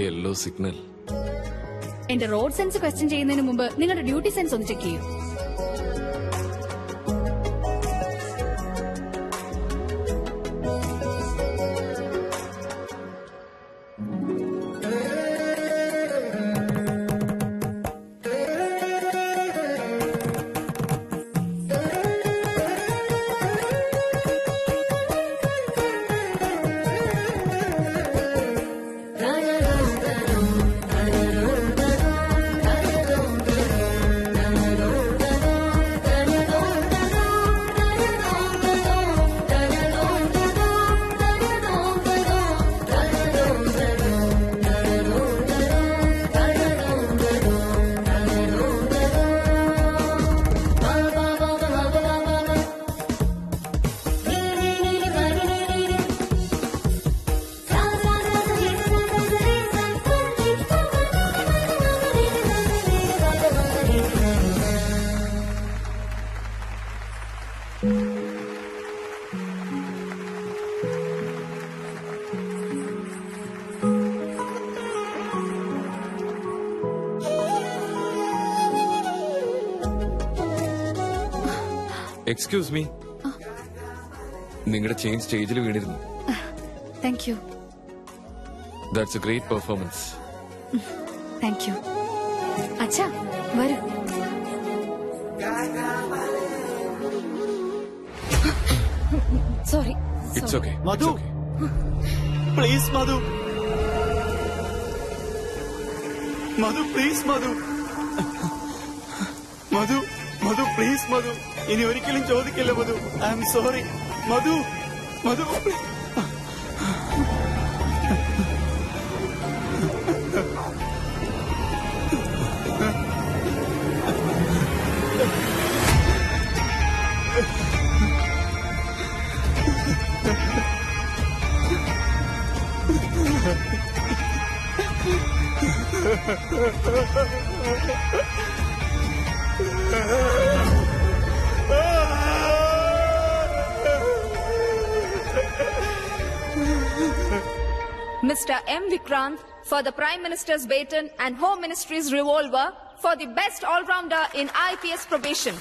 Yellow signal. എന്റെ road sense question ചെയ്യുന്നതിന് മുമ്പ് നിങ്ങളുടെ ഡ്യൂട്ടി സെൻസ് ഒന്ന് ചെക്ക് ചെയ്യൂ. എക്സ്ക്യൂസ് മീ, നിങ്ങളുടെ ചെയിൻ സ്റ്റേജിൽ വീണിരുന്നു. Thank you. That's a great performance. Thank you. അച്ഛാ വരൂ. Sorry. It's okay. Madhu, please Madhu, Madhu please Madhu, Madhu Madhu please Madhu, ഇനി ഒരിക്കലും ചോദിക്കില്ല Madhu. I am sorry Madhu, Madhu. Mr. M. Vikrant for the Prime Minister's baton and Home Ministry's revolver for the best all-rounder in IPS probation.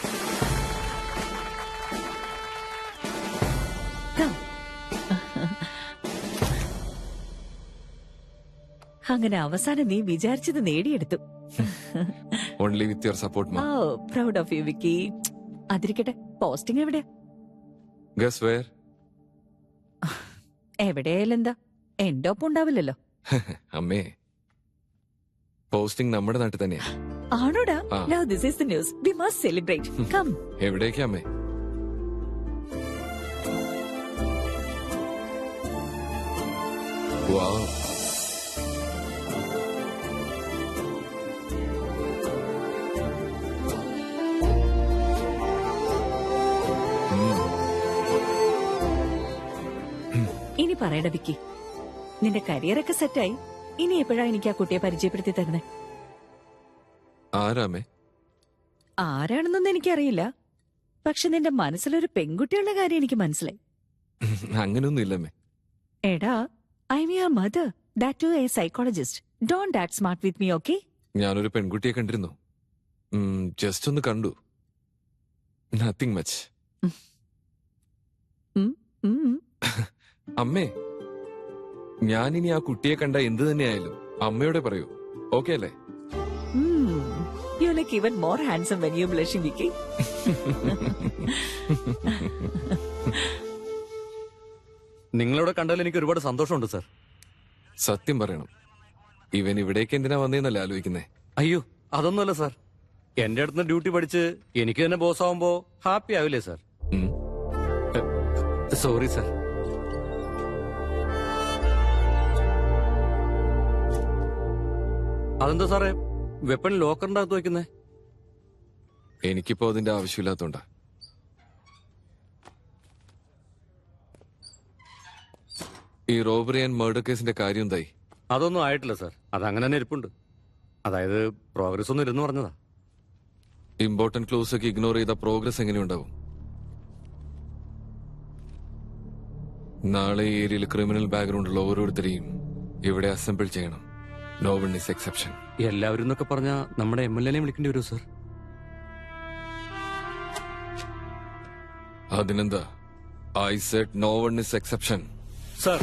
അങ്ങനെ അവസാനം നീ വിചാരിച്ചത് നേടിയെടുത്തു. Only with your support ma'am. Oh proud of you Vicky. അതിരിക്കട്ടെ, posting എവിടെയാ? Guess where? എവിടെയായാലും എന്താ, എന്റെ ഒപ്പം ഉണ്ടാവില്ലല്ലോ. അമ്മേ, പോസ്റ്റിംഗ് നമ്മുടെ നാട്ടിൽ തന്നെയാ. ആണോടാ? Now this is the news. We must celebrate. Come. എവിടേക്കാ അമ്മേ? വാവ്. ഇനി പറയട വിക്കി, നിന്റെ കരിയറൊക്കെ സെറ്റായി. ഇനി എപ്പോഴാ എനിക്ക് ആ കുട്ടിയെ പരിചയപ്പെടുത്തി തരുന്നേ? ആരാമേ? ആരാണെന്നൊന്നും എനിക്കറിയില്ല, പക്ഷെ നിന്റെ മനസ്സിലൊരു പെൺകുട്ടിയുള്ള കാര്യം എനിക്ക് മനസ്സിലായി. അങ്ങനെയൊന്നും ഇല്ലമ്മേ. എടാ, I am your mother, that too a psychologist. Don't act smart with me, okay? ഞാനൊരു പെൺകുട്ടിയെ കണ്ടിരുന്നു. ജസ്റ്റ് ഒന്ന് കണ്ടു. Nothing much. അമ്മേ, ഞാനിനി ആ കുട്ടിയെ കണ്ട എന്ത് തന്നെയായാലും അമ്മയോടെ പറയൂ, ഓക്കെ അല്ലേ? You look even more handsome when you're blushing, Vicky. നിങ്ങളിവിടെ കണ്ടാൽ എനിക്ക് ഒരുപാട് സന്തോഷമുണ്ട് സർ. സത്യം പറയണം, ഇവൻ ഇവിടേക്ക് എന്തിനാ വന്നേന്നല്ലേ ആലോചിക്കുന്നേ. അയ്യോ, അതൊന്നുമല്ല സാർ. എന്റെ അടുത്ത് ഡ്യൂട്ടി പഠിച്ച് എനിക്ക് തന്നെ ബോസ് ആവുമ്പോ ഹാപ്പി ആവില്ലേ സാർ? Sorry sir. അതെന്താ സാറേ വെപ്പൺ ലോക്കറിന്റെ അകത്ത് വെക്കുന്നേ? എനിക്കിപ്പോ അതിന്റെ ആവശ്യമില്ലാത്തോണ്ടാ. ഈ റോബറി ആൻഡ് മർഡർ കേസിന്റെ കാര്യം എന്തായി? അതൊന്നും ആയിട്ടില്ല സാർ. അതങ്ങനെ തന്നെ ഇരിപ്പുണ്ട്. അതായത് പ്രോഗ്രസ് ഒന്നും ഇരുന്ന് പറഞ്ഞതാ. ഇമ്പോർട്ടന്റ് ക്ലൂസ് ഒക്കെ ഇഗ്നോർ ചെയ്ത പ്രോഗ്രസ് എങ്ങനെയുണ്ടാവും? നാളെ ഈ ഏരിയയിൽ ക്രിമിനൽ ബാക്ക്ഗ്രൗണ്ട് ഉള്ള ഓരോരുത്തരെയും ഇവിടെ അസംബിൾ ചെയ്യണം. No one is exception. എല്ലാവരും എന്നൊക്കെ പറഞ്ഞാ നമ്മുടെ MLA വിളിക്കേണ്ടി വരൂ സർ? അതിനെന്താ? I said no one is exception. Sir